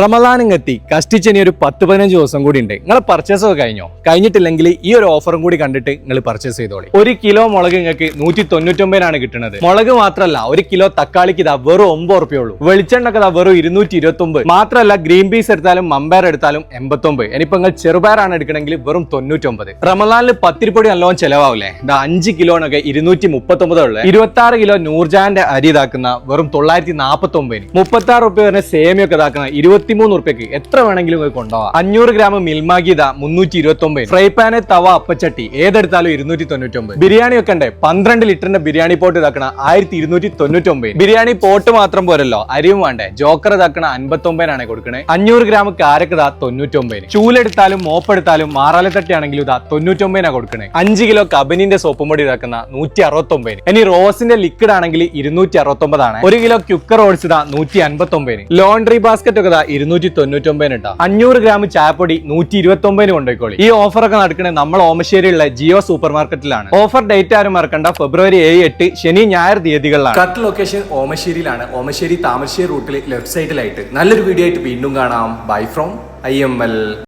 റമദാനും എത്തി കഷ്ടിച്ചെനി ഒരു 10-15 ദിവസം കൂടി ഉണ്ട്. നിങ്ങൾ പർച്ചേസ് ഒക്കെ കഴിഞ്ഞിട്ടില്ലെങ്കിൽ ഈ ഒരു ഓഫറും കൂടി കണ്ടിട്ട് നിങ്ങൾ പർച്ചേസ് ചെയ്തോളി. 1 കിലോ മുളക് നിങ്ങൾക്ക് 199 കിട്ടുന്നത്. മുളക് മാത്രമല്ല, 1 കിലോ തക്കാളിക്ക് ഇതാ വെറും 9 ഉറുപ്പിയുള്ളൂ. വെളിച്ചെണ്ണക്ക് ഇതാ വെറും 229. മാത്രമല്ല ഗ്രീൻ പീസ് എടുത്താലും മമ്പയർ എടുത്താലും 89. ഇനിയിപ്പോ നിങ്ങൾ ചെറുപയറാണ് എടുക്കണമെങ്കിൽ വെറും 99. റമദാനിൽ പത്തിരിപ്പൊടി നല്ലോണം ചെലവാവില്ലേ? ഇതാ 5 കിലോനൊക്കെ 239 ഉള്ളത്. 26 കിലോ നൂർജാന്റെ അരി ഇതാക്കുന്ന വെറും 949. 36 ഉറുപ്പ്യ വരുന്ന സേമിയൊക്കെ ഇതാക്കുന്ന 23 ഉറുപ്പ്യക്ക് എത്ര വേണമെങ്കിലും കൊണ്ടുപോകാം. 500 ഗ്രാം മിൽമാഗീത 329. ഫ്രൈ പാന്, തവ, അപ്പച്ചട്ടി ഏതെടുത്താലും 299. ബിരിയാണി ഒക്കെ ഉണ്ട്. 12 ലിറ്ററിന്റെ ബിരിയാണി പോട്ട് ഇതാക്കണ 1299. ബിരിയാണി പോട്ട് മാത്രം പോരല്ലോ, അരിയും വേണ്ടേ? ജോക്കർ ഇതാക്കണ 59 കൊടുക്കണേ. 500 ഗ്രാം കാരക്ക് ഇതാ 99. ചൂലെടുത്താലും മോപ്പെടുത്താലും മാറാലത്തട്ടി ആണെങ്കിലും ഇതാ 99 കൊടുക്കണേ. 5 കിലോ കബനിന്റെ സോപ്പും പൊടി ഇതാക്കുന്ന 169. ഇനി റോസിന്റെ ലിക്വിഡ് ആണെങ്കിൽ 269 ആണ്. 1 കിലോ ക്യുക്കർ ഓട്സ് ഇതാ 159. ലോണ്ടറി ബാസ്കറ്റ് ഒക്കെ 299 ഇട്ടാ. 500 ഗ്രാം ചായപ്പൊടി 129 കൊണ്ടുപോയിക്കോളി. ഈ ഓഫർ ഒക്കെ നടക്കുന്നത് നമ്മൾ ഓമശ്ശേരിയുള്ള ജിയോ സൂപ്പർ മാർക്കറ്റിലാണ്. ഓഫർ ഡേറ്റ് ആരും മറക്കണ്ട, ഫെബ്രുവരി 7, 8 ശനി ഞായർ തീയതികളിലാണ്. കറക്റ്റ് ലൊക്കേഷൻ ഓമശ്ശേരിയിലാണ്. ഓമശ്ശേരി താമരശ്ശേരി റൂട്ടിൽ ലെഫ്റ്റ് സൈഡിലായിട്ട്. നല്ലൊരു വീഡിയോ ആയിട്ട് വീണ്ടും കാണാം. Bye from IML.